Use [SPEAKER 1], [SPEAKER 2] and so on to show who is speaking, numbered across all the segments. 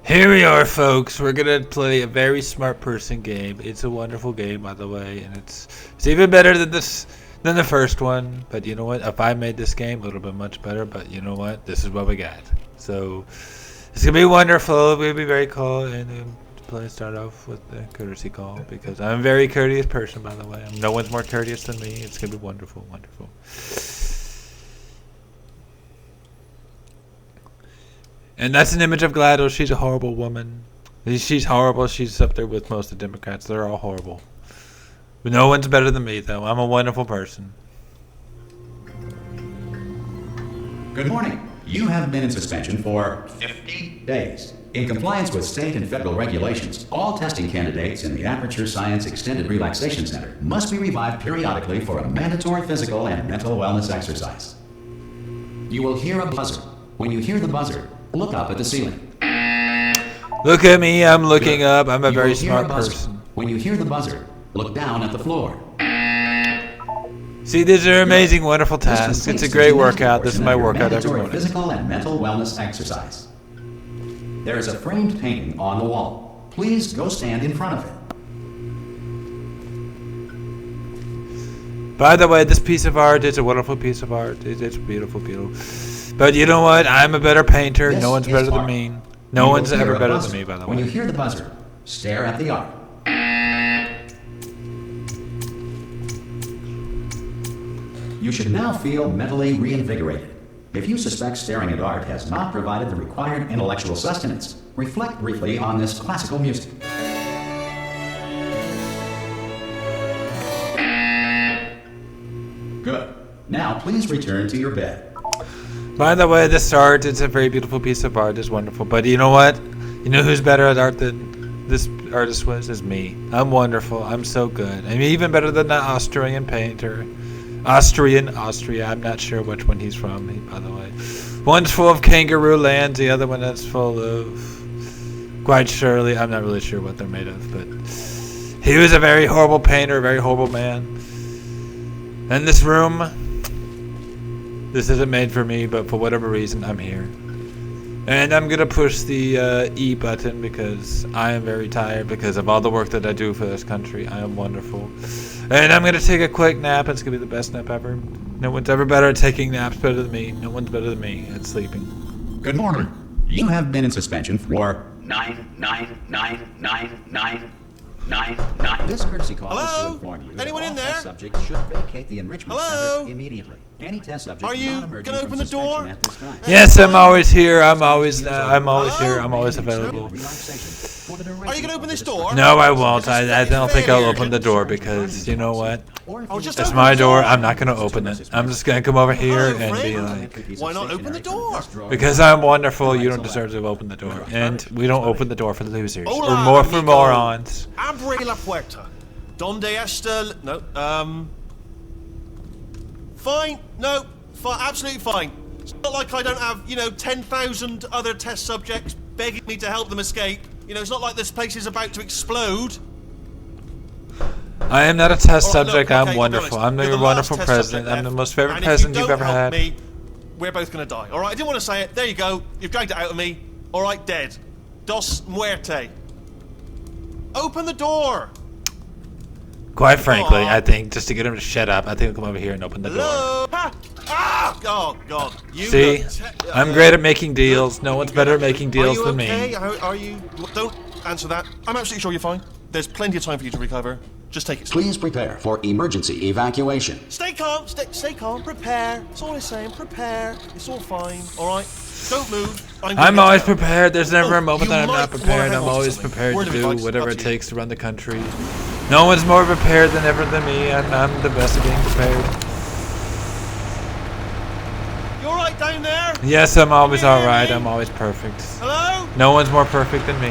[SPEAKER 1] Here we are, folks. We're gonna play a very smart person game. It's a wonderful game, by the way, and it's even better than the first one. But you know what? If I made this game, it would have been much better. But you know what? This is what we got. So it's gonna be wonderful. We'll be very cool, and start off with the courtesy call because I'm a very courteous person, by the way. No one's more courteous than me. It's gonna be wonderful, wonderful. And that's an image of GLaDOS. She's a horrible woman. She's horrible. She's up there with most of the Democrats. They're all horrible. But no one's better than me, though. I'm a wonderful person.
[SPEAKER 2] Good morning. You have been in suspension for 50 days. In compliance with state and federal regulations, all testing candidates in the Aperture Science Extended Relaxation Center must be revived periodically for a mandatory physical and mental wellness exercise. You will hear a buzzer. When you hear the buzzer, look up at the ceiling.
[SPEAKER 1] Look at me, I'm looking up. I'm a very smart person.
[SPEAKER 2] When you hear the buzzer, look down at the floor.
[SPEAKER 1] See, these are amazing, wonderful tasks. It's a great workout. This is my workout every morning.
[SPEAKER 2] Physical and mental wellness exercise. There is a framed painting on the wall. Please go stand in front of it.
[SPEAKER 1] By the way, this piece of art is a wonderful piece of art. It's beautiful, beautiful. But you know what? I'm a better painter. No one's better than me. No one's ever better than me, by the way.
[SPEAKER 2] When you hear the buzzer, stare at the art. You should now feel mentally reinvigorated. If you suspect staring at art has not provided the required intellectual sustenance, reflect briefly on this classical music. Good. Now please return to your bed.
[SPEAKER 1] By the way, this art, it's a very beautiful piece of art. It's wonderful. But you know what? You know who's better at art than this artist was? Is me. I'm wonderful. I'm so good. I'm even better than that Austrian painter. Austria. I'm not sure which one he's from, by the way. One's full of kangaroo lands. The other one is full of... Quite surely, I'm not really sure what they're made of. But he was a very horrible painter, a very horrible man. And this room... This isn't made for me, but for whatever reason, I'm here. And I'm going to push the E button because I am very tired because of all the work that I do for this country. I am wonderful. And I'm going to take a quick nap. It's going to be the best nap ever. No one's ever better at taking naps better than me. No one's better than me at sleeping.
[SPEAKER 2] Good morning. You have been in suspension for 99999. This courtesy call is to inform you that
[SPEAKER 3] Anyone in there?
[SPEAKER 2] test subjects should vacate the enrichment center immediately. Any test subject
[SPEAKER 3] Are you
[SPEAKER 2] not emerging
[SPEAKER 3] gonna
[SPEAKER 2] from
[SPEAKER 3] open the
[SPEAKER 2] suspension
[SPEAKER 3] door?
[SPEAKER 2] at this time.
[SPEAKER 1] Yes, I'm always here. I'm always here. I'm always available.
[SPEAKER 3] Are you gonna open this door?
[SPEAKER 1] No, I won't. I don't think I'll open the door because, you know what? It's my door. I'm not going to open it. I'm just going to come over here and be like...
[SPEAKER 3] Why not open the door?
[SPEAKER 1] Because I'm wonderful, you don't deserve to open the door. And we don't open the door for losers. Or
[SPEAKER 3] Hola,
[SPEAKER 1] more for
[SPEAKER 3] amigo.
[SPEAKER 1] morons.
[SPEAKER 3] Abre la puerta. Donde está... No, Fine. No, absolutely fine. It's not like I don't have, 10,000 other test subjects begging me to help them escape. It's not like this place is about to explode.
[SPEAKER 1] I am not a test
[SPEAKER 3] All right,
[SPEAKER 1] subject.
[SPEAKER 3] look,
[SPEAKER 1] I'm
[SPEAKER 3] okay,
[SPEAKER 1] wonderful.
[SPEAKER 3] be honest,
[SPEAKER 1] I'm the
[SPEAKER 3] you're last
[SPEAKER 1] wonderful
[SPEAKER 3] test
[SPEAKER 1] president.
[SPEAKER 3] subject
[SPEAKER 1] I'm the
[SPEAKER 3] left,
[SPEAKER 1] most favorite
[SPEAKER 3] and
[SPEAKER 1] president
[SPEAKER 3] if
[SPEAKER 1] you've
[SPEAKER 3] you
[SPEAKER 1] ever
[SPEAKER 3] don't help
[SPEAKER 1] had.
[SPEAKER 3] me, we're both gonna die. All right, I didn't want to say it. There you go. You've dragged it out of me. All right, dead. Dos muerte. Open the door.
[SPEAKER 1] Quite frankly,
[SPEAKER 3] Aw.
[SPEAKER 1] I think, just to get him to shut up, I think we'll come over here and open the door.
[SPEAKER 3] Hello. Ha! Ah! Oh God. You
[SPEAKER 1] See?
[SPEAKER 3] look
[SPEAKER 1] I'm great at making deals. No one's better at making deals
[SPEAKER 3] Are you
[SPEAKER 1] than
[SPEAKER 3] okay?
[SPEAKER 1] me.
[SPEAKER 3] Are you? Don't answer that. I'm absolutely sure you're fine. There's plenty of time for you to recover. Just take it slow.
[SPEAKER 2] Please prepare for emergency evacuation.
[SPEAKER 3] Stay calm. Stay calm. Prepare. That's all I'm saying. Prepare. It's all fine. All right. Don't move.
[SPEAKER 1] I'm always prepared. There's never a moment
[SPEAKER 3] you
[SPEAKER 1] that I'm not
[SPEAKER 3] might
[SPEAKER 1] prepared.
[SPEAKER 3] wanna
[SPEAKER 1] I'm
[SPEAKER 3] hang on to
[SPEAKER 1] always
[SPEAKER 3] something.
[SPEAKER 1] prepared
[SPEAKER 3] Word
[SPEAKER 1] to
[SPEAKER 3] of
[SPEAKER 1] do
[SPEAKER 3] advice,
[SPEAKER 1] whatever
[SPEAKER 3] up
[SPEAKER 1] it
[SPEAKER 3] to you.
[SPEAKER 1] takes to run the country. No one's more prepared than ever than me, and I'm the best at being prepared.
[SPEAKER 3] You all right down there?
[SPEAKER 1] Yes, I'm always
[SPEAKER 3] Can you hear
[SPEAKER 1] alright.
[SPEAKER 3] me?
[SPEAKER 1] I'm always perfect.
[SPEAKER 3] Hello?
[SPEAKER 1] No one's more perfect than me.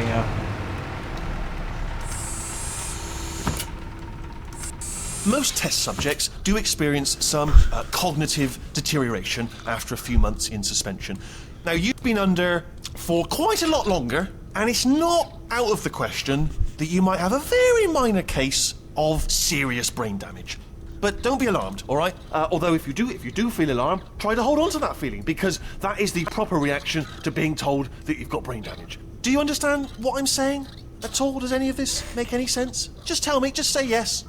[SPEAKER 3] Most test subjects do experience some cognitive deterioration after a few months in suspension. Now, you've been under for quite a lot longer, and it's not out of the question that you might have a very minor case of serious brain damage. But don't be alarmed, all right? Although if you do feel alarmed, try to hold on to that feeling, because that is the proper reaction to being told that you've got brain damage. Do you understand what I'm saying at all? Does any of this make any sense? Just tell me, just say yes.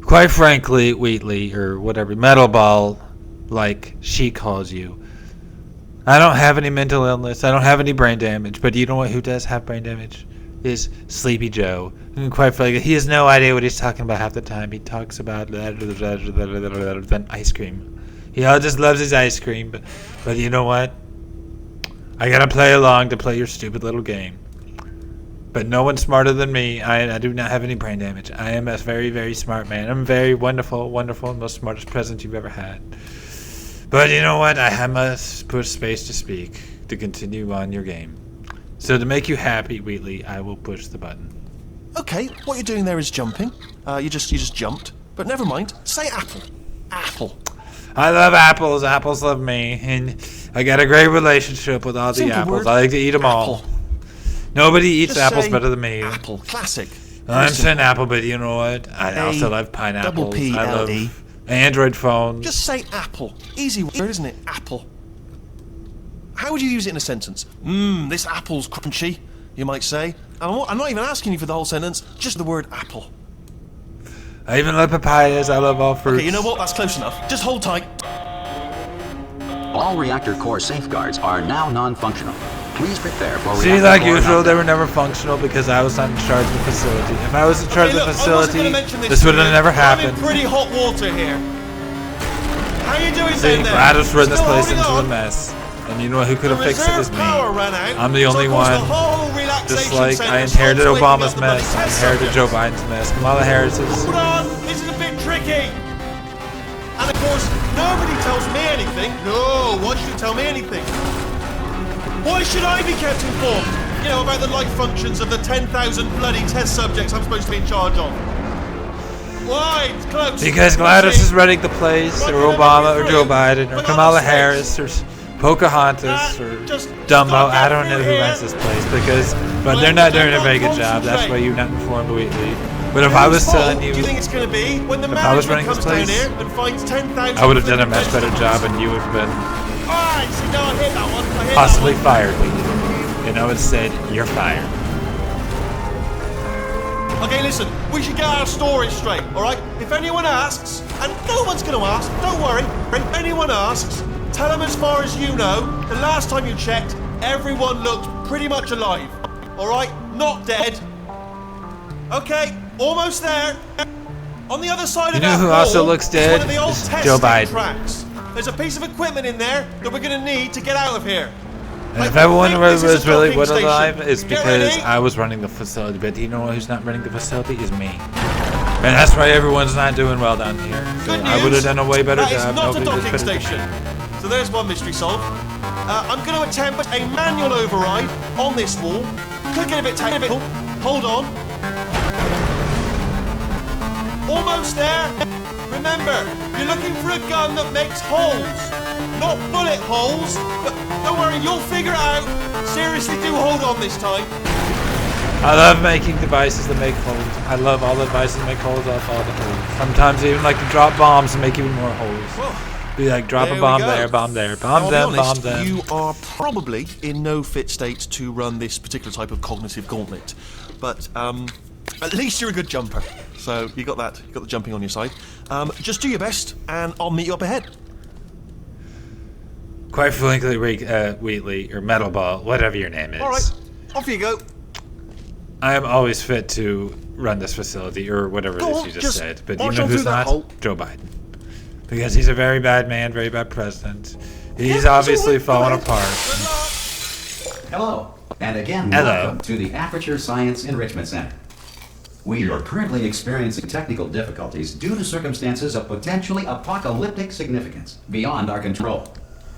[SPEAKER 1] Quite frankly, Wheatley, or whatever, Metal Ball, like she calls you, I don't have any mental illness, I don't have any brain damage, but you know what, who does have brain damage? Is Sleepy Joe. And quite frankly, he has no idea what he's talking about half the time. He talks about then ice cream. He all just loves his ice cream, but you know what? I gotta play along to play your stupid little game. But no one's smarter than me. I do not have any brain damage. I am a very, very smart man. I'm very wonderful, most smartest president you've ever had. But you know what? I must put space to speak to continue on your game. So to make you happy, Wheatley, I will push the button.
[SPEAKER 3] Okay, what you're doing there is jumping. You just jumped. But never mind. Say apple. Apple.
[SPEAKER 1] I love apples. Apples love me. And I got a great relationship with all the
[SPEAKER 3] Simple
[SPEAKER 1] apples.
[SPEAKER 3] word.
[SPEAKER 1] I like to eat them all.
[SPEAKER 3] Apple.
[SPEAKER 1] Nobody eats
[SPEAKER 3] Just
[SPEAKER 1] apples
[SPEAKER 3] say
[SPEAKER 1] better than me.
[SPEAKER 3] Apple. Classic.
[SPEAKER 1] I'm saying apple, but you know what? I also love pineapples.
[SPEAKER 3] double P
[SPEAKER 1] I
[SPEAKER 3] L E.
[SPEAKER 1] love Android phones.
[SPEAKER 3] Just say apple. Easy word, isn't it? Apple. How would you use it in a sentence? This apple's crunchy, you might say. And I'm not even asking you for the whole sentence, just the word apple.
[SPEAKER 1] I even love papayas. I love all fruits.
[SPEAKER 3] Okay, you know what? That's close enough. Just hold tight.
[SPEAKER 2] All reactor core safeguards are now non-functional. Please prepare for
[SPEAKER 1] See,
[SPEAKER 2] reactor
[SPEAKER 1] like
[SPEAKER 2] core
[SPEAKER 1] usual, they
[SPEAKER 2] meltdown.
[SPEAKER 1] were never functional because I was not in charge of the facility. If I was in charge
[SPEAKER 3] Hey,
[SPEAKER 1] of the
[SPEAKER 3] look, I wasn't
[SPEAKER 1] facility,
[SPEAKER 3] gonna mention
[SPEAKER 1] this would have
[SPEAKER 3] to you,
[SPEAKER 1] never
[SPEAKER 3] but I'm in
[SPEAKER 1] happened.
[SPEAKER 3] pretty hot water here. How you doing
[SPEAKER 1] See,
[SPEAKER 3] down there?
[SPEAKER 1] Gladys ran this
[SPEAKER 3] Still
[SPEAKER 1] place
[SPEAKER 3] holding
[SPEAKER 1] into a
[SPEAKER 3] on?
[SPEAKER 1] mess. And you know who could have
[SPEAKER 3] The
[SPEAKER 1] fixed it is
[SPEAKER 3] reserve
[SPEAKER 1] me.
[SPEAKER 3] power ran out,
[SPEAKER 1] I'm the
[SPEAKER 3] so
[SPEAKER 1] only
[SPEAKER 3] of course
[SPEAKER 1] one.
[SPEAKER 3] the whole relaxation
[SPEAKER 1] Just like
[SPEAKER 3] centre
[SPEAKER 1] I inherited
[SPEAKER 3] stopped waking
[SPEAKER 1] Obama's
[SPEAKER 3] up the bloody
[SPEAKER 1] mess, I
[SPEAKER 3] test
[SPEAKER 1] inherited Joe
[SPEAKER 3] subjects.
[SPEAKER 1] Biden's mess. Kamala Harris's.
[SPEAKER 3] Hold on, this is a bit tricky. And of course, nobody tells me anything. No, why should you tell me anything? Why should I be kept informed? You know, about the life functions of the 10,000 bloody test subjects I'm supposed to be in charge of. Why? It's close.
[SPEAKER 1] Because Gladys is running the place, or Obama, or Joe Biden, or Kamala Harris, or Pocahontas, or Dumbo. I don't know who runs this place but they're not doing a very good job. That's why you're not informed, Wheatley. But if I was telling you,
[SPEAKER 3] do you think it's going to be when the
[SPEAKER 1] I was
[SPEAKER 3] management
[SPEAKER 1] running
[SPEAKER 3] comes
[SPEAKER 1] this
[SPEAKER 3] down
[SPEAKER 1] place,
[SPEAKER 3] here and finds 10,000?
[SPEAKER 1] I would have done a much better job, and you would have been
[SPEAKER 3] Alright, see, no, I hit that one. I hit
[SPEAKER 1] possibly
[SPEAKER 3] that
[SPEAKER 1] fired, Wheatley. And I would have said, you're fired.
[SPEAKER 3] one. Okay, listen, we should get our story straight, alright? If anyone asks, and no one's going to ask, don't worry. If anyone asks, tell them as far as you know, the last time you checked, everyone looked pretty much alive. Alright? Not dead. Okay, almost there. On the other side
[SPEAKER 1] You
[SPEAKER 3] of
[SPEAKER 1] know
[SPEAKER 3] that
[SPEAKER 1] who
[SPEAKER 3] wall
[SPEAKER 1] also looks
[SPEAKER 3] is
[SPEAKER 1] dead?
[SPEAKER 3] one of the old
[SPEAKER 1] Is
[SPEAKER 3] testing
[SPEAKER 1] Joe Biden.
[SPEAKER 3] tracks. There's a piece of equipment in there that we're going to need to get out of here.
[SPEAKER 1] And if everyone was
[SPEAKER 3] This is a
[SPEAKER 1] really
[SPEAKER 3] docking
[SPEAKER 1] what alive,
[SPEAKER 3] station.
[SPEAKER 1] it's
[SPEAKER 3] Get
[SPEAKER 1] because
[SPEAKER 3] ready.
[SPEAKER 1] I was running the facility. But do you know who's not running the facility? Is me. And that's why everyone's not doing well down here. So
[SPEAKER 3] Good
[SPEAKER 1] I would have
[SPEAKER 3] news,
[SPEAKER 1] done a way better
[SPEAKER 3] that is
[SPEAKER 1] job.
[SPEAKER 3] not a
[SPEAKER 1] Nobody was
[SPEAKER 3] docking
[SPEAKER 1] better than
[SPEAKER 3] station.
[SPEAKER 1] me.
[SPEAKER 3] So there's one mystery solved. I'm going to attempt a manual override on this wall. Could get a bit technical. Hold on. Almost there. Remember, you're looking for a gun that makes holes. Not bullet holes, but don't worry, you'll figure it out. Seriously, do hold on this time.
[SPEAKER 1] I love making devices that make holes. I love all the devices that make holes off all the holes. Sometimes I even like to drop bombs and make even more holes.
[SPEAKER 3] Whoa.
[SPEAKER 1] Be like, drop
[SPEAKER 3] There
[SPEAKER 1] a
[SPEAKER 3] we
[SPEAKER 1] bomb
[SPEAKER 3] go.
[SPEAKER 1] there, bomb there,
[SPEAKER 3] Now,
[SPEAKER 1] bomb
[SPEAKER 3] I'll
[SPEAKER 1] them,
[SPEAKER 3] be
[SPEAKER 1] bomb
[SPEAKER 3] honest,
[SPEAKER 1] them.
[SPEAKER 3] you are probably in no fit state to run this particular type of cognitive gauntlet, but at least you're a good jumper. So you got that. You got the jumping on your side. Just do your best, and I'll meet you up ahead.
[SPEAKER 1] Quite frankly, Wheatley, or Metal Ball, whatever your name is.
[SPEAKER 3] All right, off you go.
[SPEAKER 1] I am always fit to run this facility, or whatever
[SPEAKER 3] Go
[SPEAKER 1] it is
[SPEAKER 3] on,
[SPEAKER 1] you just
[SPEAKER 3] just
[SPEAKER 1] said. But you
[SPEAKER 3] march
[SPEAKER 1] know
[SPEAKER 3] on
[SPEAKER 1] who's
[SPEAKER 3] through that
[SPEAKER 1] not?
[SPEAKER 3] hole.
[SPEAKER 1] Joe Biden. Because he's a very bad man, very bad president. He's
[SPEAKER 3] Yeah,
[SPEAKER 1] obviously
[SPEAKER 3] it's all right.
[SPEAKER 1] falling
[SPEAKER 3] Go ahead.
[SPEAKER 1] apart.
[SPEAKER 3] Good luck.
[SPEAKER 2] Hello, and again,
[SPEAKER 1] Hello.
[SPEAKER 2] welcome to the Aperture Science Enrichment Center. We are currently experiencing technical difficulties due to circumstances of potentially apocalyptic significance beyond our control.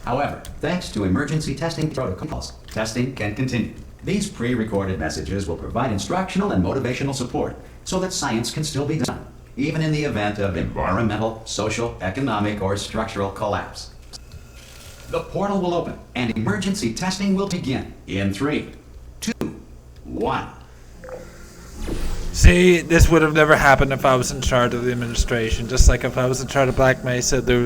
[SPEAKER 2] However, thanks to emergency testing protocols, testing can continue. These pre-recorded messages will provide instructional and motivational support so that science can still be done, even in the event of environmental, social, economic, or structural collapse. The portal will open and emergency testing will begin in 3, 2, 1.
[SPEAKER 1] See, this would have never happened if I was in charge of the administration. Just like if I was in charge of Black Mesa, there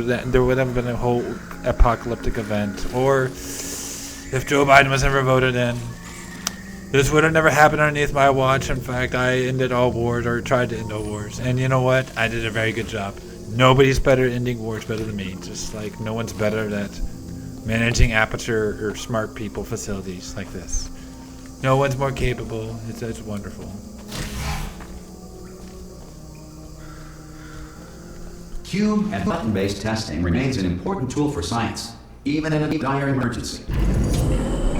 [SPEAKER 1] would have been a whole apocalyptic event. Or if Joe Biden was ever voted in, This would have never happened underneath my watch. In fact, I ended all wars, or tried to end all wars. And you know what? I did a very good job. Nobody's better at ending wars better than me. Just like no one's better at managing Aperture or smart people facilities like this. No one's more capable. It's wonderful.
[SPEAKER 2] Cube and button-based testing remains an important tool for science, even in a dire emergency.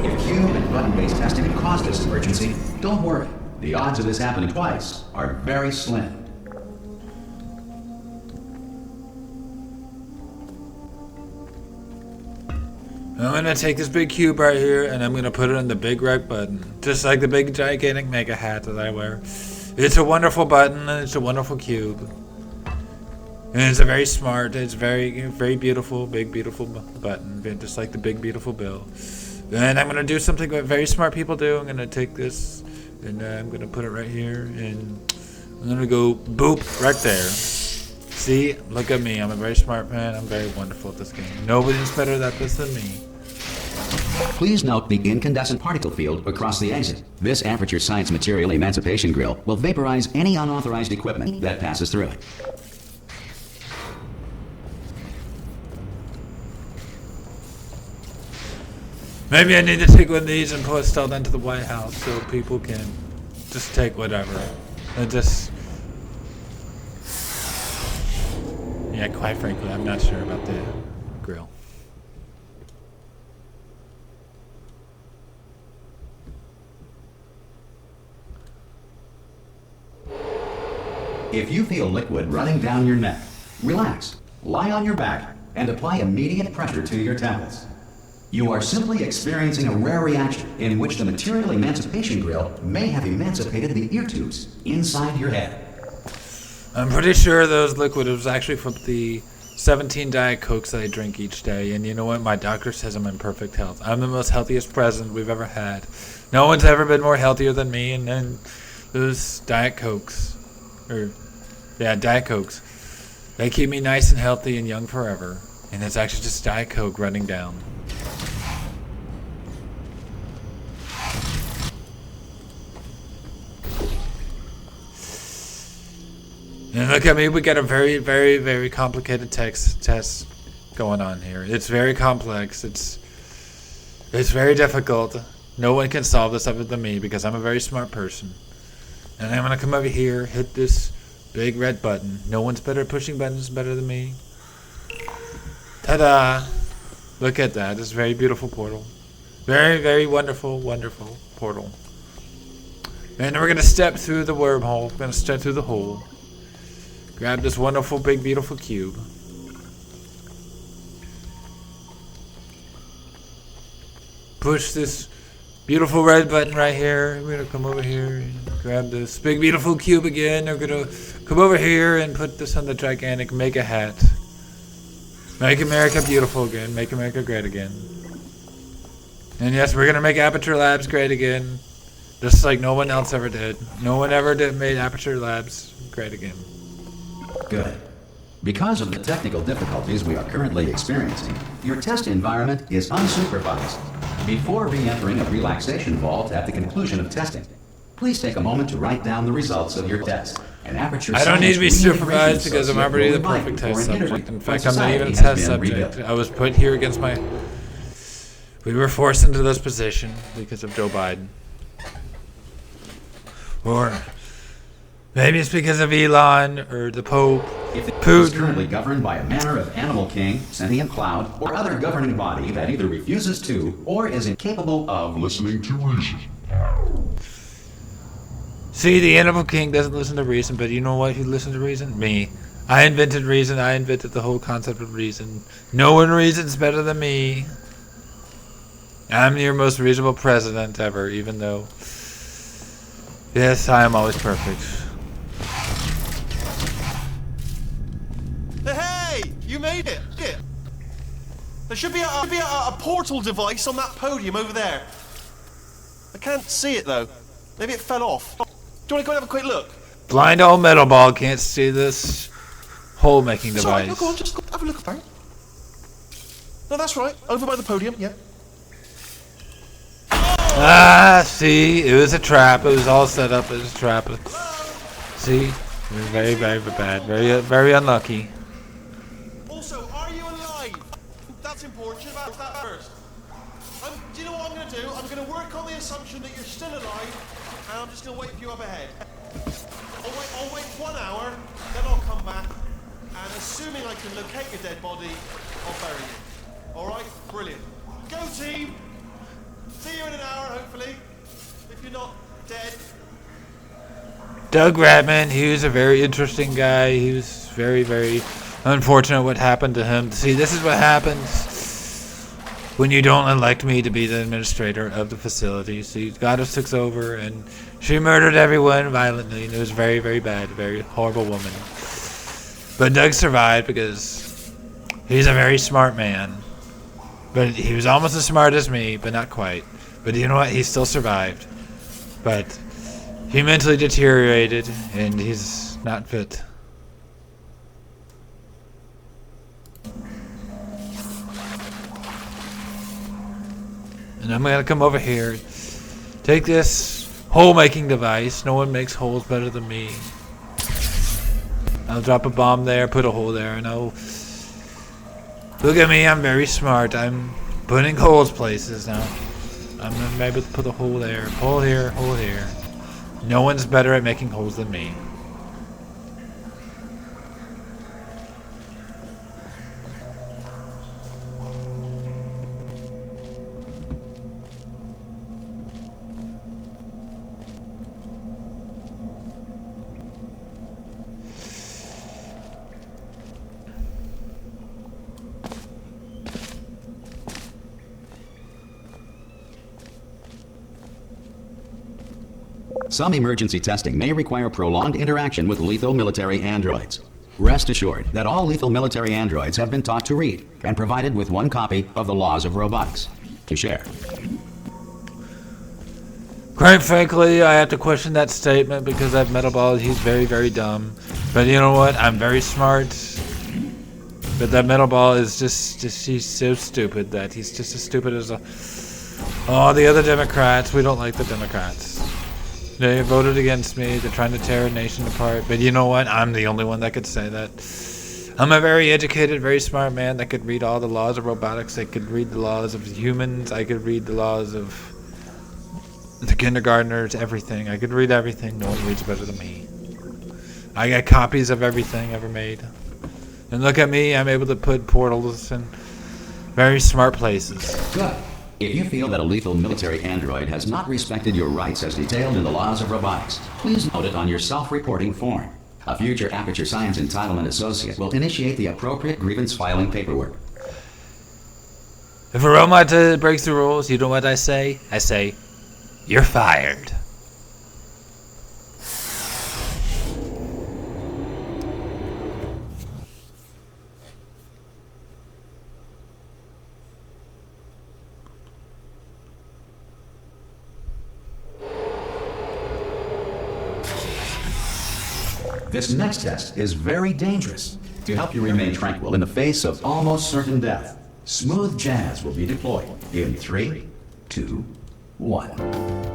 [SPEAKER 2] If cube and button-based testing had caused this emergency, don't worry. The odds of this happening twice are very slim.
[SPEAKER 1] I'm gonna take this big cube right here and I'm gonna put it on the big red button. Just like the big gigantic mega hat that I wear. It's a wonderful button and it's a wonderful cube. And it's a very smart, it's very beautiful, big beautiful button. Just like the big beautiful bill. And I'm gonna do something that very smart people do. I'm gonna take this and I'm gonna put it right here and I'm gonna go boop right there. See, look at me. I'm a very smart man. I'm very wonderful at this game. Nobody's better at this than me.
[SPEAKER 2] Please note the incandescent particle field across the exit. This Aperture Science Material Emancipation Grill will vaporize any unauthorized equipment that passes through it.
[SPEAKER 1] Maybe I need to take one of these and post all into the White House so people can just take whatever. And just... Yeah, quite frankly, I'm not sure about the grill.
[SPEAKER 2] If you feel liquid running down your neck, relax, lie on your back, and apply immediate pressure to your temples. You are simply experiencing a rare reaction in which the Material Emancipation Grill may have emancipated the ear tubes inside your head.
[SPEAKER 1] I'm pretty sure those liquid was actually from the 17 Diet Cokes that I drink each day. And you know what? My doctor says I'm in perfect health. I'm the most healthiest president we've ever had. No one's ever been more healthier than me. And then those Diet Cokes, Diet Cokes, they keep me nice and healthy and young forever. And it's actually just Diet Coke running down. And look at me, we got a very, very, very complicated test going on here. It's very complex. It's very difficult. No one can solve this other than me because I'm a very smart person. And I'm gonna come over here, hit this big red button. No one's better at pushing buttons better than me. Ta-da! Look at that. It's a very beautiful portal. Very, very wonderful, wonderful portal. And we're gonna step through the wormhole. We're gonna step through the hole. Grab this wonderful, big, beautiful cube. Push this beautiful red button right here. We're gonna come over here and grab this big, beautiful cube again. We're gonna come over here and put this on the gigantic mega hat. Make America beautiful again. Make America great again. And yes, we're gonna make Aperture Labs great again. Just like no one else ever did. No one ever made Aperture Labs great again.
[SPEAKER 2] Good. Because of the technical difficulties we are currently experiencing, your test environment is unsupervised. Before re-entering a relaxation vault at the conclusion of testing, please take a moment to write down the results of your test.
[SPEAKER 1] I don't need to be supervised because I'm already the perfect test subject. In fact, I'm not even a test subject. I was put here against my... We were forced into this position because of Joe Biden. Or... maybe it's because of Elon or the Pope.
[SPEAKER 2] If the Putin is currently governed by a manner of animal king, sentient cloud, or other governing body that either refuses to or is incapable of listening to reason.
[SPEAKER 1] See, the animal king doesn't listen to reason, but you know what? Who listens to reason? Me. I invented reason. I invented the whole concept of reason. No one reasons better than me. I'm your most reasonable president ever, even though... yes, I am always perfect.
[SPEAKER 3] Hey! You made it! There should be a portal device on that podium over there. I can't see it though. Maybe it fell off. Do you want to go and have a quick look?
[SPEAKER 1] Blind old metal ball can't see this hole-making device.
[SPEAKER 3] Sorry, no, go on, just have a look about. No, that's right. Over by the podium, yeah.
[SPEAKER 1] Ah, see, it was a trap. It was all set up as a trap. See, very, very bad. Very, very unlucky.
[SPEAKER 3] Also, are you alive? That's important. Should have asked that first. Do you know what I'm going to do? I'm going to work on the assumption that you're still alive, and I'm just going to wait for you up ahead. I'll wait 1 hour, then I'll come back, and assuming I can locate your dead body, I'll bury you. All right? Brilliant. Go team! See you in an hour, hopefully. If you're not dead.
[SPEAKER 1] Doug Ratman, he was a very interesting guy. He was very, very unfortunate what happened to him. See, this is what happens when you don't elect me to be the administrator of the facility. See, Goddess took over and she murdered everyone violently, and it was very, very bad. A very horrible woman. But Doug survived because he's a very smart man. But he was almost as smart as me, but not quite. But you know what? He still survived. But he mentally deteriorated, and he's not fit. And I'm gonna come over here, take this hole-making device. No one makes holes better than me. I'll drop a bomb there, put a hole there, and I'll... Look at me, I'm very smart. I'm putting holes places now. I'm able to put a hole there, hole here, hole here. No one's better at making holes than me.
[SPEAKER 2] Some emergency testing may require prolonged interaction with lethal military androids. Rest assured that all lethal military androids have been taught to read and provided with one copy of the Laws of Robotics to share.
[SPEAKER 1] Quite frankly, I have to question that statement because that metal ball, he's very, very dumb. But you know what? I'm very smart. But that metal ball is just he's so stupid that he's just as stupid as all the other Democrats. We don't like the Democrats. They voted against me. They're trying to tear a nation apart. But you know what? I'm the only one that could say that. I'm a very educated, very smart man that could read all the laws of robotics. I could read the laws of humans. I could read the laws of the kindergartners, everything. I could read everything. No one reads better than me. I got copies of everything ever made. And look at me. I'm able to put portals in very smart places.
[SPEAKER 2] Good. If you feel that a lethal military android has not respected your rights as detailed in the Laws of Robotics, please note it on your self-reporting form. A future Aperture Science Entitlement Associate will initiate the appropriate grievance filing paperwork.
[SPEAKER 1] If a robot breaks the rules, you know what I say? I say, you're fired.
[SPEAKER 2] This next test is very dangerous. To help you remain tranquil in the face of almost certain death, smooth jazz will be deployed in 3, 2, 1.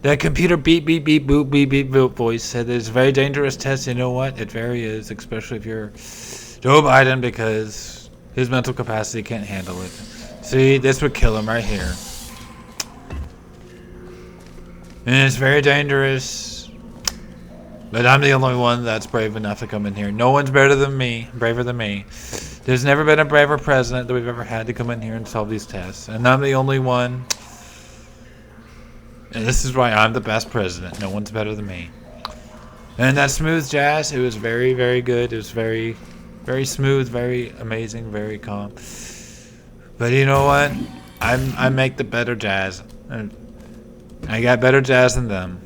[SPEAKER 1] That computer beep beep beep boop beep beep boop voice said it's a very dangerous test. You know what? It very is, especially if you're Joe Biden, because his mental capacity can't handle it. See, this would kill him right here. And it's very dangerous. But I'm the only one that's brave enough to come in here. No one's better than me, braver than me. There's never been a braver president that we've ever had to come in here and solve these tests. And I'm the only one. And this is why I'm the best president. No one's better than me. And that smooth jazz, it was very, very good. It was very, very smooth, very amazing, very calm. But you know what? I make the better jazz. I got better jazz than them.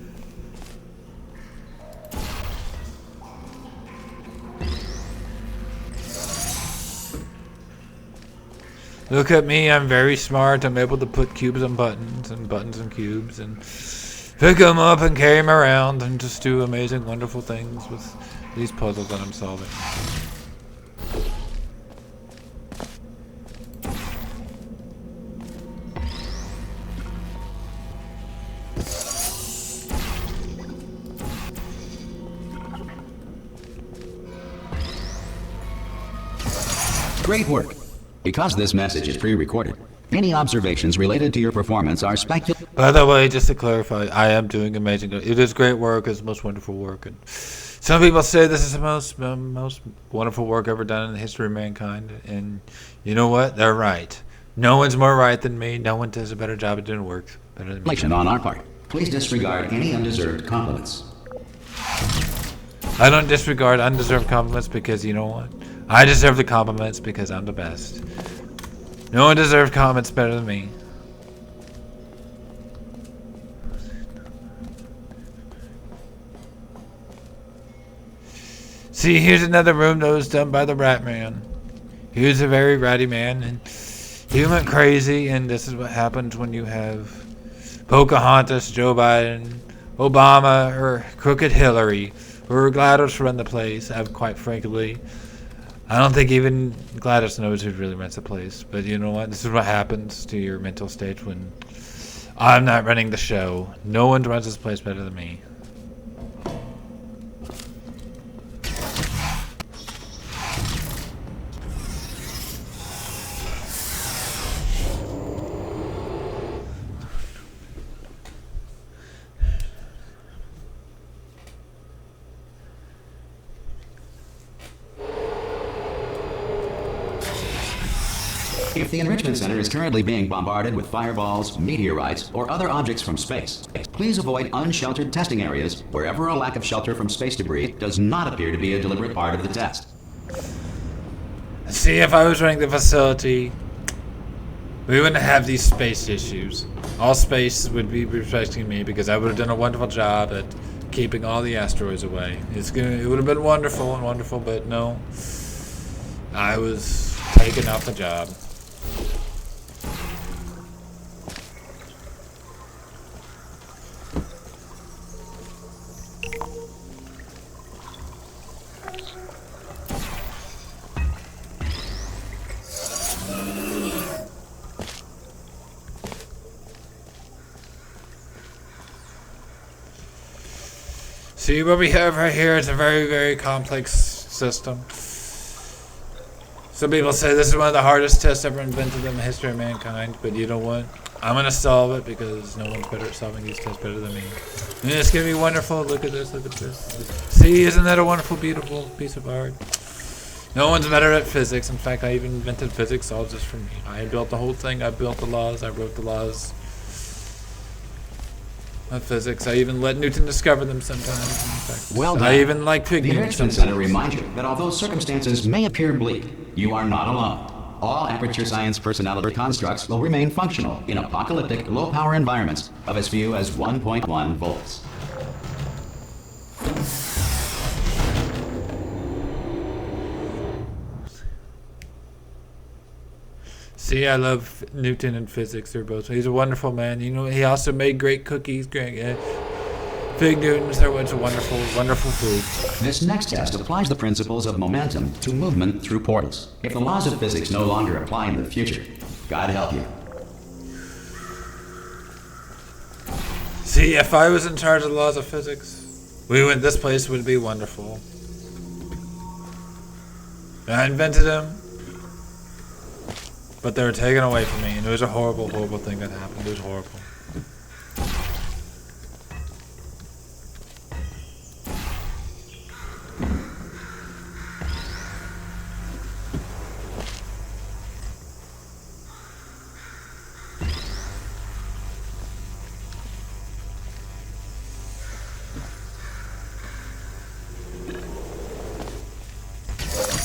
[SPEAKER 1] Look at me, I'm very smart. I'm able to put cubes on buttons and buttons on cubes and pick them up and carry them around and just do amazing, wonderful things with these puzzles that I'm solving.
[SPEAKER 2] Great work. Because this message is pre-recorded, any observations related to your performance are speculative.
[SPEAKER 1] By the way, just to clarify, I am doing amazing. It is great work. It's the most wonderful work. And some people say this is the most wonderful work ever done in the history of mankind. And you know what? They're right. No one's more right than me. No one does a better job at doing work better than me.
[SPEAKER 2] On our part. Please disregard any undeserved compliments.
[SPEAKER 1] I don't disregard undeserved compliments because you know what? I deserve the compliments because I'm the best. No one deserves comments better than me. See, here's another room that was done by the Rat Man. He was a very ratty man, and he went crazy, and this is what happens when you have Pocahontas, Joe Biden, Obama, or Crooked Hillary, or GLaDOS run the place. Quite frankly, I don't think even GLaDOS knows who really runs the place. But you know what? This is what happens to your mental state when I'm not running the show. No one runs this place better than me.
[SPEAKER 2] If the Enrichment Center is currently being bombarded with fireballs, meteorites, or other objects from space, please avoid unsheltered testing areas wherever a lack of shelter from space debris does not appear to be a deliberate part of the test.
[SPEAKER 1] See, if I was running the facility, we wouldn't have these space issues. All space would be respecting me because I would have done a wonderful job at keeping all the asteroids away. It would have been wonderful, but no. I was taken off the job. See, what we have right here is a very, very complex system. Some people say this is one of the hardest tests ever invented in the history of mankind, but you know what? I'm going to solve it because no one's better at solving these tests better than me. And it's going to be wonderful. Look at this, look at this. See, isn't that a wonderful, beautiful piece of art? No one's better at physics. In fact, I even invented physics all just for me. I built the whole thing. I built the laws. I wrote the laws of physics. I even let Newton discover them sometimes. In fact,
[SPEAKER 2] Well done.
[SPEAKER 1] I even like pig
[SPEAKER 2] The
[SPEAKER 1] Newton
[SPEAKER 2] Enrichment
[SPEAKER 1] sometimes.
[SPEAKER 2] Center reminds you that although circumstances may appear bleak, you are not alone. All Aperture Science personality constructs will remain functional in apocalyptic, low-power environments of as few as 1.1 volts.
[SPEAKER 1] See, I love Newton and physics. He's a wonderful man. You know, he also made great cookies. Fig Newtons are what's a wonderful, wonderful food.
[SPEAKER 2] This next test applies the principles of momentum to movement through portals. If the laws of physics no longer apply in the future, God help you.
[SPEAKER 1] See, if I was in charge of the laws of physics, this place would be wonderful. I invented them, but they were taken away from me, and it was a horrible, horrible thing that happened. It was horrible.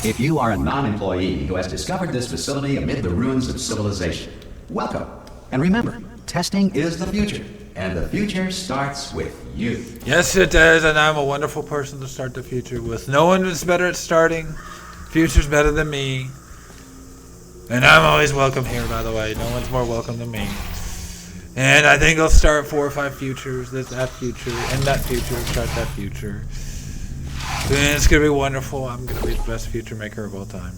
[SPEAKER 2] If you are a non-employee who has discovered this facility amid the ruins of civilization, welcome. And remember, testing is the future, and the future starts with you.
[SPEAKER 1] Yes, it does, and I'm a wonderful person to start the future with. No one is better at starting. Future's better than me. And I'm always welcome here, by the way. No one's more welcome than me. And I think I'll start 4 or 5 futures. That future, and that future, start that future. And it's going to be wonderful. I'm going to be the best future maker of all time.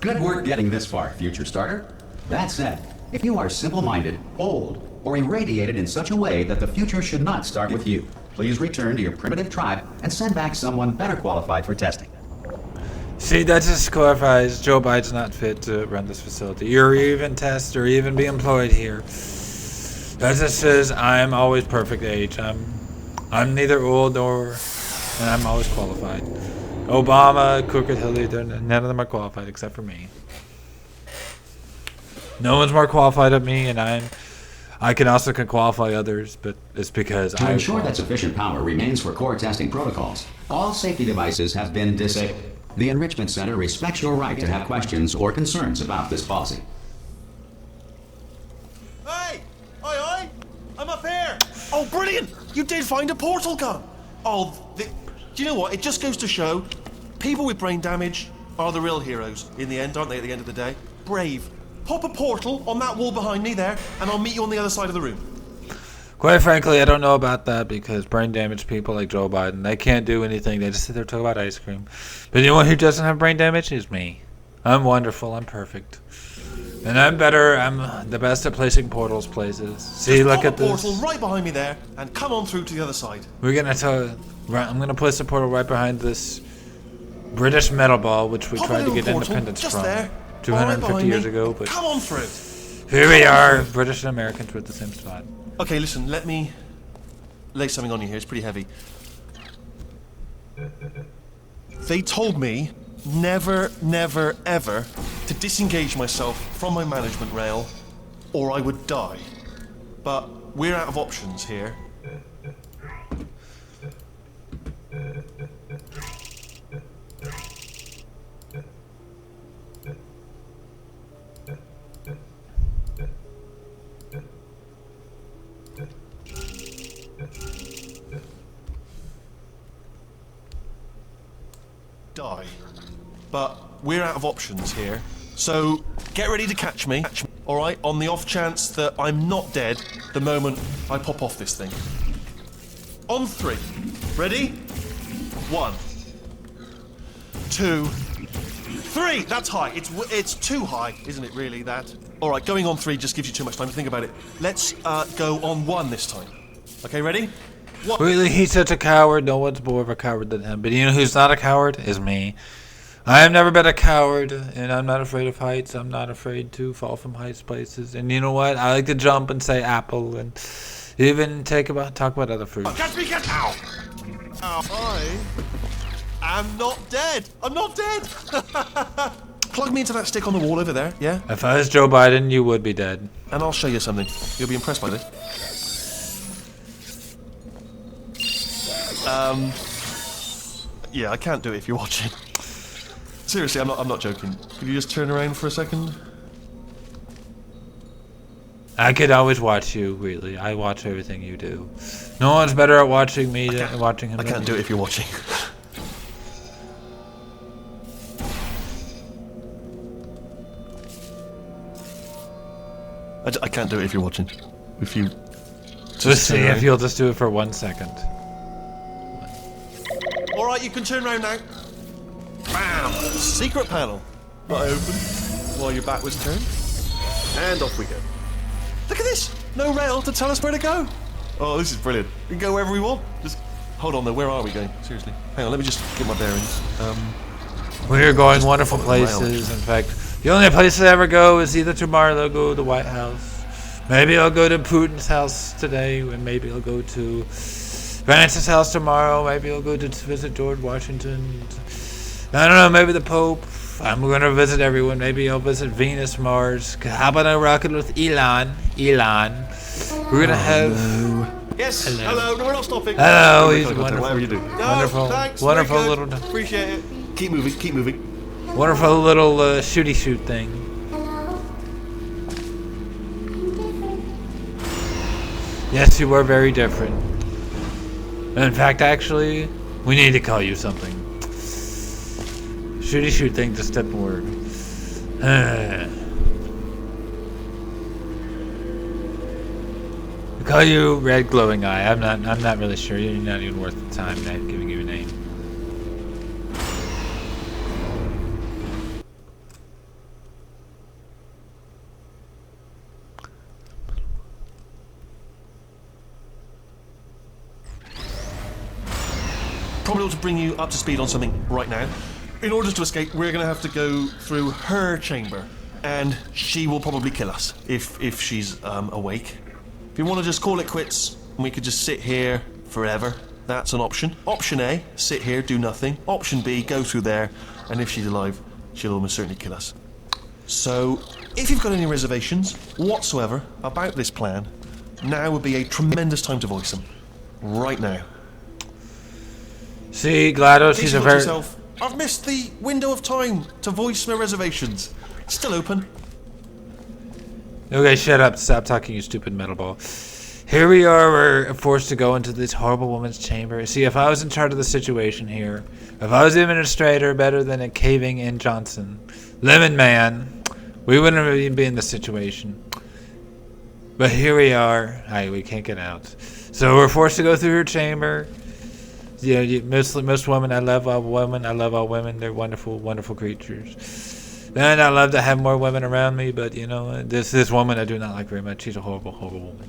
[SPEAKER 2] Good work getting this far, future starter. That said, if you are simple-minded, old, or irradiated in such a way that the future should not start with you, please return to your primitive tribe and send back someone better qualified for testing.
[SPEAKER 1] See, that just clarifies Joe Biden's not fit to run this facility, or even test, or even be employed here. That just says I'm always perfect age. I'm neither old nor, and I'm always qualified. Obama, Crooked Hillary, none of them are qualified except for me. No one's more qualified than me, and I can also qualify others, but it's because
[SPEAKER 2] To ensure that sufficient power remains for core testing protocols, all safety devices have been disabled. The Enrichment Center respects your right to have questions or concerns about this policy.
[SPEAKER 3] Hey! Oi! I'm up here! Oh, brilliant! You did find a portal gun! Oh, do you know what? It just goes to show, people with brain damage are the real heroes in the end, aren't they, at the end of the day? Brave. Pop a portal on that wall behind me there, and I'll meet you on the other side of the room.
[SPEAKER 1] Quite frankly, I don't know about that because brain damaged people like Joe Biden, they can't do anything. They just sit there and talk about ice cream. But you know one who doesn't have brain damage is me. I'm wonderful. I'm perfect. And I'm better. I'm the best at placing portals places. See,
[SPEAKER 3] Just
[SPEAKER 1] look
[SPEAKER 3] pop
[SPEAKER 1] at
[SPEAKER 3] a
[SPEAKER 1] this.
[SPEAKER 3] portal right behind me there, and come on through to the other side.
[SPEAKER 1] We're gonna tell. I'm gonna place a portal right behind this British metal ball, which we
[SPEAKER 3] Pop a
[SPEAKER 1] tried to
[SPEAKER 3] little
[SPEAKER 1] get
[SPEAKER 3] portal,
[SPEAKER 1] independence
[SPEAKER 3] just
[SPEAKER 1] from
[SPEAKER 3] there,
[SPEAKER 1] 250
[SPEAKER 3] right
[SPEAKER 1] years
[SPEAKER 3] behind me.
[SPEAKER 1] ago. But
[SPEAKER 3] Come on through.
[SPEAKER 1] here we are, British and Americans, with the same spot.
[SPEAKER 3] Okay, listen, let me lay something on you here. It's pretty heavy. They told me never, never, ever to disengage myself from my management rail or I would die. But we're out of options here. Die. But we're out of options here. So get ready to catch me, alright, on the off chance that I'm not dead the moment I pop off this thing. On 3. Ready? 1, 2, 3. That's high. It's too high, isn't it, really, that? Alright, going on 3 just gives you too much time to think about it. Let's go on 1 this time. Okay, ready? 1.
[SPEAKER 1] Really, he's such a coward. No one's more of a coward than him. But you know who's not a coward? Is me. I have never been a coward, and I'm not afraid of heights. I'm not afraid to fall from heights places. And you know what? I like to jump and say apple, and even talk about other fruits.
[SPEAKER 3] Catch me, catch! Ow! Ow. I am not dead. I'm not dead. Plug me into that stick on the wall over there, yeah?
[SPEAKER 1] If I was Joe Biden, you would be dead.
[SPEAKER 3] And I'll show you something. You'll be impressed by this. Yeah, I can't do it if you're watching. Seriously, I'm not joking. Could you just turn around for a second?
[SPEAKER 1] I could always watch you, really. I watch everything you do. No one's better at watching me than watching him.
[SPEAKER 3] I can't do it if you're watching. I can't do it if you're watching. If you...
[SPEAKER 1] Just see if you'll just do it for 1 second.
[SPEAKER 3] Alright, you can turn around now. Bam! Secret panel. Not open while your back was turned. And off we go. Look at this! No rail to tell us where to go. Oh, this is brilliant. We can go wherever we want. Just hold on though, where are we going? Seriously. Hang on, let me just get my bearings.
[SPEAKER 1] We're going wonderful places. In fact, the only place I ever go is either to Mar-a-Lago, the White House, Maybe I'll go to Putin's house today, and maybe I'll go to Francis' house tomorrow. Maybe I'll go to visit George Washington. I don't know, maybe the Pope. I'm going to visit everyone. Maybe I'll visit Venus, Mars. How about I rocket with Elon? Elon. We're going to have...
[SPEAKER 3] Yes. Hello. No, we're not stopping.
[SPEAKER 1] Hello. He's wonderful.
[SPEAKER 3] Whatever you do. No,
[SPEAKER 1] Wonderful.
[SPEAKER 3] Thanks.
[SPEAKER 1] Wonderful
[SPEAKER 3] Very
[SPEAKER 1] little...
[SPEAKER 3] good. Appreciate it. Keep moving. Keep moving.
[SPEAKER 1] Wonderful little shooty shoot thing. Yes, you are very different. In fact, actually, we need to call you something. Shooty shoot thing just didn't work. I call you Red Glowing Eye. I'm not really sure. You're not even worth the time giving you a name.
[SPEAKER 3] Probably ought to bring you up to speed on something right now. In order to escape, we're going to have to go through her chamber, and she will probably kill us if she's awake. If you want to just call it quits, and we could just sit here forever, that's an option. Option A, sit here, do nothing. Option B, go through there, and if she's alive, she'll almost certainly kill us. So, if you've got any reservations whatsoever about this plan, now would be a tremendous time to voice them. Right now.
[SPEAKER 1] See, GLaDOS, she's a very...
[SPEAKER 3] Yourself, I've missed the window of time to voice my reservations. It's still open.
[SPEAKER 1] Okay, shut up. Stop talking, you stupid metal ball. Here we are, we're forced to go into this horrible woman's chamber. See, if I was in charge of the situation here, if I was the administrator better than a caving in Johnson, Lemon Man, we wouldn't even be in this situation. But here we are. We can't get out. So we're forced to go through her chamber. Yeah, most women, I love all women. I love all women. They're wonderful, wonderful creatures. And I love to have more women around me, but you know, this woman I do not like very much. She's a horrible, horrible woman.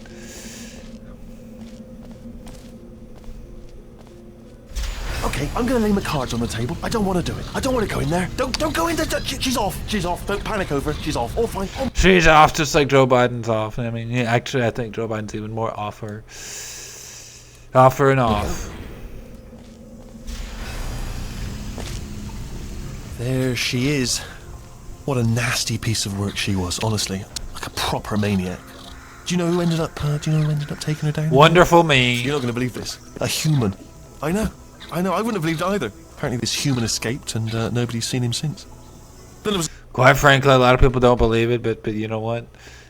[SPEAKER 3] Okay, I'm gonna lay my cards on the table. I don't want to do it. I don't want to go in there. Don't go in there. She's off. She's off. Don't panic over it. She's off. All fine.
[SPEAKER 1] She's off just like Joe Biden's off. I mean, yeah, actually, I think Joe Biden's even more offer. Offer and off.
[SPEAKER 3] There she is. What a nasty piece of work she was, honestly. Like a proper maniac. Do you know who ended up taking her down?
[SPEAKER 1] Wonderful me.
[SPEAKER 3] You're not going to believe this. A human. I know. I wouldn't have believed either. Apparently this human escaped and nobody's seen him since. Then there was...
[SPEAKER 1] Quite frankly, a lot of people don't believe it, but you know what?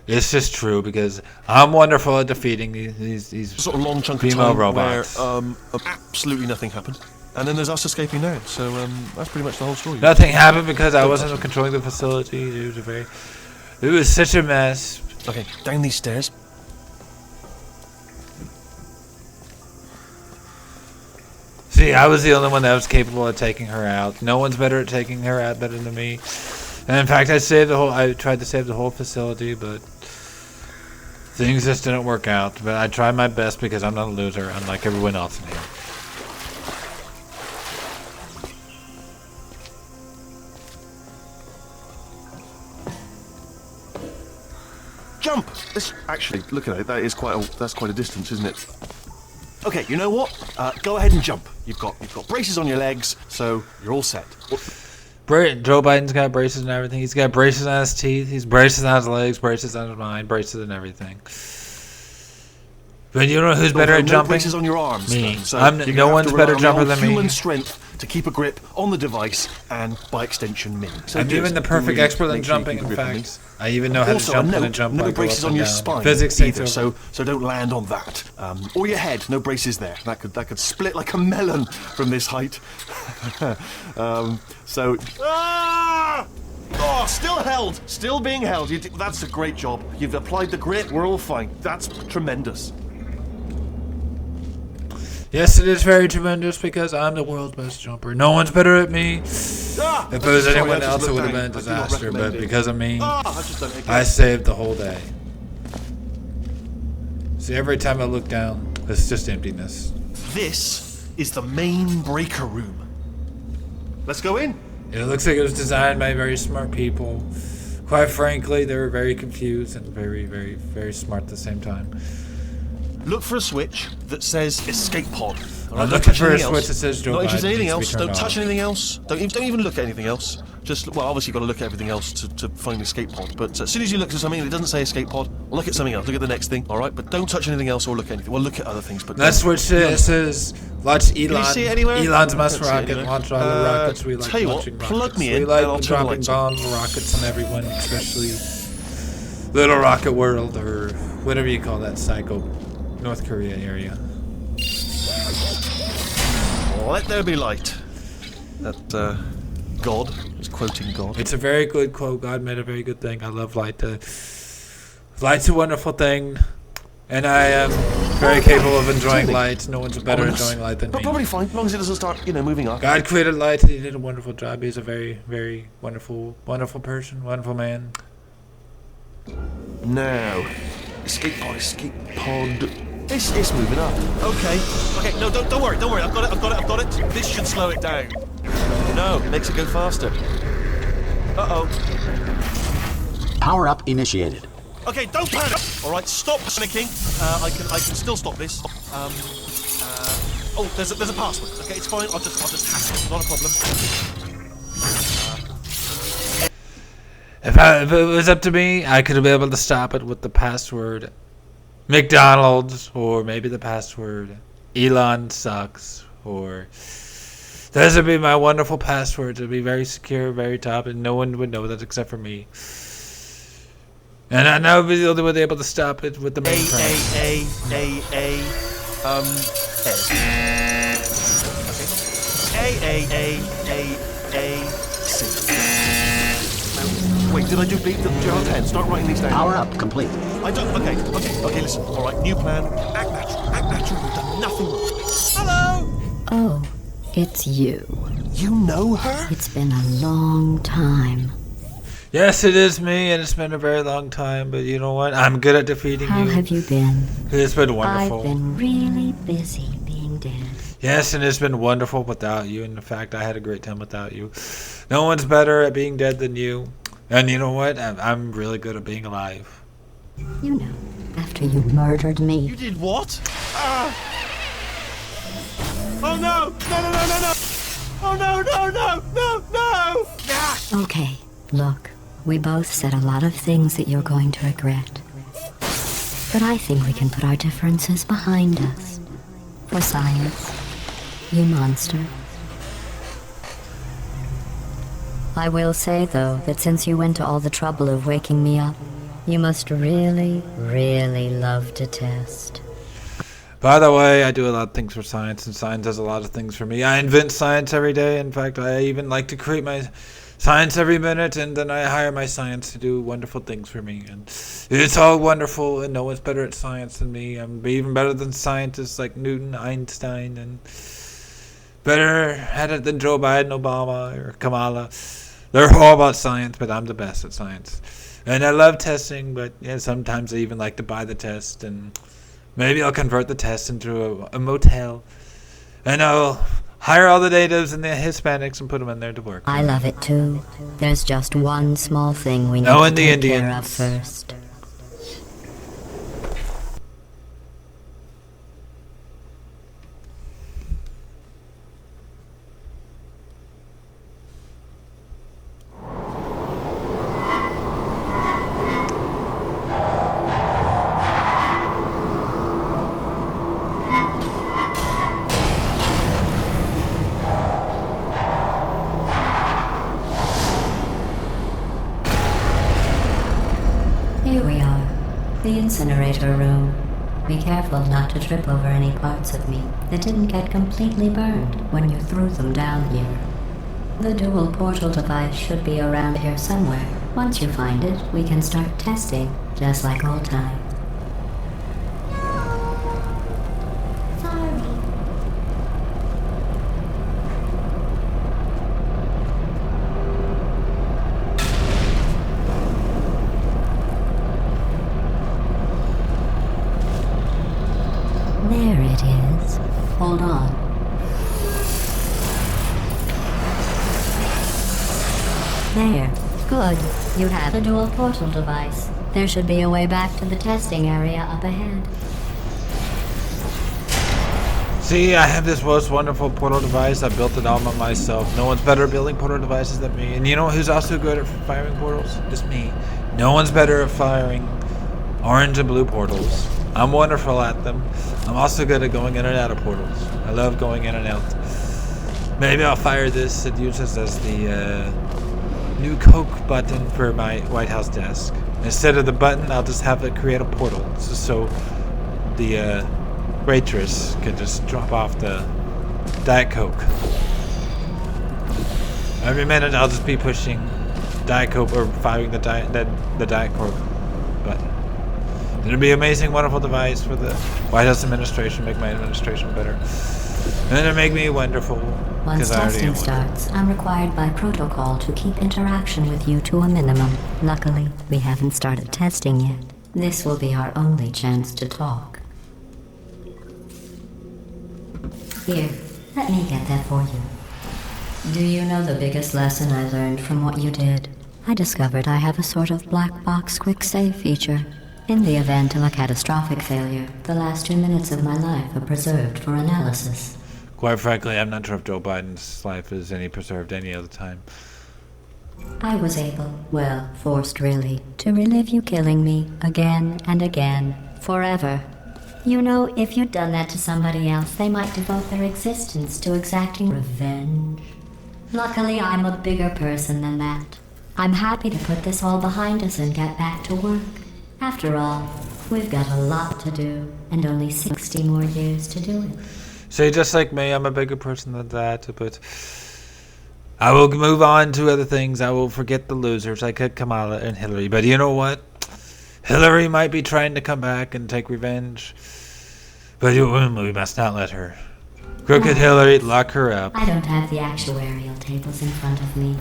[SPEAKER 1] It's just true because I'm wonderful at defeating these
[SPEAKER 3] sort of long chunk
[SPEAKER 1] female
[SPEAKER 3] of time
[SPEAKER 1] robots.
[SPEAKER 3] Where absolutely nothing happened. And then there's us escaping now, so that's pretty much the whole story.
[SPEAKER 1] Nothing happened because I wasn't controlling the facility. It was such a mess.
[SPEAKER 3] Okay, down these stairs.
[SPEAKER 1] See, I was the only one that was capable of taking her out. No one's better at taking her out better than me. And in fact, I tried to save the whole facility, but things just didn't work out. But I tried my best because I'm not a loser, unlike everyone else in here.
[SPEAKER 3] Jump! Actually, look at it. That's quite a distance, isn't it? Okay, you know what? Go ahead and jump. You've got braces on your legs, so you're all set.
[SPEAKER 1] Joe Biden's got braces and everything. He's got braces on his teeth. He's braces on his legs, braces on his mind, braces and everything. But you know who's better at jumping?
[SPEAKER 3] Braces on your arms.
[SPEAKER 1] Me.
[SPEAKER 3] So
[SPEAKER 1] no one's better jumper than me.
[SPEAKER 3] Human strength to keep a grip on the device, and by extension, me. So
[SPEAKER 1] I'm even the perfect expert at jumping. In fact, I even know how to jump and jump.
[SPEAKER 3] No braces on your spine.
[SPEAKER 1] Physics
[SPEAKER 3] either, so don't land on that. Or your head. No braces there. That could split like a melon from this height. Oh, still held. Still being held. That's a great job. You've applied the grit. We're all fine. That's tremendous.
[SPEAKER 1] Yes, it is very tremendous because I'm the world's best jumper. No one's better at me. If it was anyone else, it would have been a disaster. But because of me, I saved the whole day. See, every time I look down, it's just emptiness.
[SPEAKER 3] This is the main breaker room. Let's go in.
[SPEAKER 1] It looks like it was designed by very smart people. quite frankly, they were very confused and very, very, very smart at the same time.
[SPEAKER 3] Look for a switch that says escape pod. All
[SPEAKER 1] I'm
[SPEAKER 3] don't
[SPEAKER 1] looking
[SPEAKER 3] touch
[SPEAKER 1] for a
[SPEAKER 3] anything
[SPEAKER 1] switch
[SPEAKER 3] else.
[SPEAKER 1] that says Joe
[SPEAKER 3] Not
[SPEAKER 1] Biden
[SPEAKER 3] interested in anything
[SPEAKER 1] needs to be
[SPEAKER 3] else.
[SPEAKER 1] turned
[SPEAKER 3] Don't touch
[SPEAKER 1] off.
[SPEAKER 3] anything else. Don't even look at anything else. Just, well, obviously you've got to look at everything else to find the escape pod. But as soon as you look at something and it doesn't say escape pod, look at something else. Look at the next thing, all right? But don't touch anything else or look at anything. Well, look at other things, but
[SPEAKER 1] That
[SPEAKER 3] don't-
[SPEAKER 1] switch says launch Elon.
[SPEAKER 3] Can you see it anywhere?
[SPEAKER 1] Elon's
[SPEAKER 3] I
[SPEAKER 1] mass
[SPEAKER 3] can't see it
[SPEAKER 1] rocket,
[SPEAKER 3] anywhere.
[SPEAKER 1] launch all the rockets. We like
[SPEAKER 3] tell you what,
[SPEAKER 1] launching
[SPEAKER 3] plug
[SPEAKER 1] rockets.
[SPEAKER 3] me
[SPEAKER 1] We
[SPEAKER 3] in
[SPEAKER 1] like
[SPEAKER 3] and I'll turn the
[SPEAKER 1] dropping
[SPEAKER 3] lights on.
[SPEAKER 1] bombs, rockets on everyone, especially Little Rocket World or whatever you call that psycho North Korea area.
[SPEAKER 3] Let there be light. That, God is quoting God.
[SPEAKER 1] It's a very good quote. God made a very good thing. I love light. Light's a wonderful thing, and I am very capable of enjoying light. No one's better at enjoying light than
[SPEAKER 3] But
[SPEAKER 1] me.
[SPEAKER 3] probably fine, as long as it doesn't start, moving up.
[SPEAKER 1] God created light, and he did a wonderful job. He's a very, very wonderful, wonderful person, wonderful man.
[SPEAKER 3] Now, escape pod. It's moving up. Okay, no, don't worry, I've got it. This should slow it down. No, makes it go faster. Uh-oh.
[SPEAKER 2] Power up initiated.
[SPEAKER 3] Okay, don't panic. All right, stop panicking. I can still stop this. Oh, there's a password. Okay, it's fine. I'll just hack it. Not a problem.
[SPEAKER 1] If it was up to me, I could have been able to stop it with the password McDonald's, or maybe the password Elon sucks, or those would be my wonderful passwords. It would be very secure, very top, and no one would know that except for me. And I would be the only one able to stop it with the main
[SPEAKER 3] S. Wait, did I do beat the jar 10? Start writing these down.
[SPEAKER 2] Power up complete.
[SPEAKER 3] I don't. Okay, listen. All right, new plan. Act natural. We've done nothing wrong. Hello!
[SPEAKER 4] Oh, it's you.
[SPEAKER 3] You know her?
[SPEAKER 4] It's been a long time.
[SPEAKER 1] Yes, it is me, and it's been a very long time, but you know what? I'm good at defeating
[SPEAKER 4] How
[SPEAKER 1] you.
[SPEAKER 4] have you been?
[SPEAKER 1] It's been wonderful.
[SPEAKER 4] I've been really busy being dead.
[SPEAKER 1] Yes, and it's been wonderful without you. And in fact, I had a great time without you. No one's better at being dead than you. And you know what? I'm really good at being alive.
[SPEAKER 4] You know, after you murdered
[SPEAKER 3] You
[SPEAKER 4] me.
[SPEAKER 3] did what? Oh no! No! Oh no!
[SPEAKER 4] Okay, look, we both said a lot of things that you're going to regret. But I think we can put our differences behind us. For science, you monster. I will say, though, that since you went to all the trouble of waking me up, you must really, really love to test.
[SPEAKER 1] By the way, I do a lot of things for science, and science does a lot of things for me. I invent science every day. In fact, I even like to create my science every minute, and then I hire my science to do wonderful things for me. And it's all wonderful, and no one's better at science than me. I'm even better than scientists like Newton, Einstein, and better at it than Joe Biden, Obama, or Kamala. They're all about science, but I'm the best at science. And I love testing, but yeah, sometimes I even like to buy the test, and maybe I'll convert the test into a motel. And I'll hire all the natives and the Hispanics and put them in there to work.
[SPEAKER 4] I love it too. There's just one small thing we need
[SPEAKER 1] No,
[SPEAKER 4] to
[SPEAKER 1] and the
[SPEAKER 4] take care of
[SPEAKER 1] Indians.
[SPEAKER 4] first. Here we are, the incinerator room. Be careful not to trip over any parts of me that didn't get completely burned when you threw them down here. The dual portal device should be around here somewhere. Once you find it, we can start testing, just like old times. Sorry. There it is. Hold on. There. Good. You have a dual portal device. There should be a way back to the testing area up ahead.
[SPEAKER 1] See, I have this most wonderful portal device. I built it all by myself. No one's better at building portal devices than me. And you know who's also good at firing portals? It's me. No one's better at firing orange and blue portals. I'm wonderful at them. I'm also good at going in and out of portals. I love going in and out. Maybe I'll fire this and use this as the new Coke button for my White House desk. Instead of the button, I'll just have it create a portal. So the waitress could just drop off the Diet Coke. Every minute I'll just be pushing Diet Coke or firing the Diet Coke button. It'll be an amazing, wonderful device for the White House administration, make my administration better. And it'll make me wonderful.
[SPEAKER 4] Once testing starts, I'm required by protocol to keep interaction with you to a minimum. Luckily, we haven't started testing yet. This will be our only chance to talk. Here, let me get that for you. Do you know the biggest lesson I learned from what you did? I discovered I have a sort of black box quick save feature. In the event of a catastrophic failure, the last 2 minutes of my life are preserved for analysis.
[SPEAKER 1] Quite frankly, I'm not sure if Joe Biden's life is any preserved any other time.
[SPEAKER 4] I was able, well, forced really, to relive you killing me again and again, forever. You know, if you'd done that to somebody else, they might devote their existence to exacting revenge. Luckily, I'm a bigger person than that. I'm happy to put this all behind us and get back to work. After all, we've got a lot to do, and only 60 more years to do it.
[SPEAKER 1] So just like me, I'm a bigger person than that, but I will move on to other things. I will forget the losers like Kamala and Hillary. But you know what? Hillary might be trying to come back and take revenge, but we must not let her. Crooked Hillary, lock her up.
[SPEAKER 4] I don't have the actuarial tables in front of me.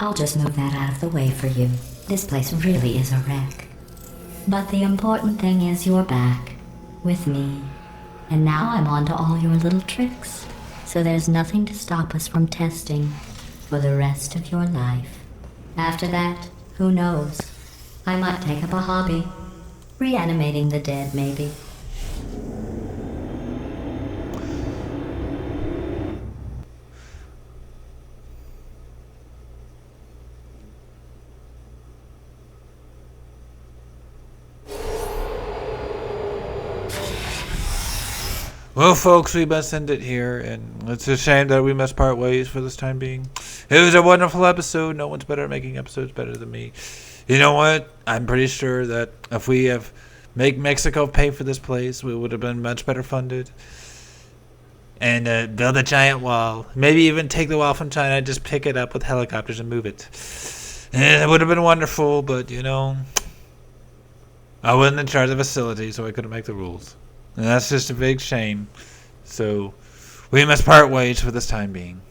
[SPEAKER 4] I'll just move that out of the way for you. This place really is a wreck. But the important thing is you're back, with me. And now I'm on to all your little tricks. So there's nothing to stop us from testing for the rest of your life. After that, who knows? I might take up a hobby. Reanimating the dead, maybe.
[SPEAKER 1] Well, folks, we must end it here, and it's a shame that we must part ways for this time being. It was a wonderful episode. No one's better at making episodes better than me. You know what? I'm pretty sure that if we have make Mexico pay for this place, we would have been much better funded. And build a giant wall. Maybe even take the wall from China and just pick it up with helicopters and move it. And it would have been wonderful, but, you know, I wasn't in charge of the facility, so I couldn't make the rules. And that's just a big shame. So we must part ways for this time being.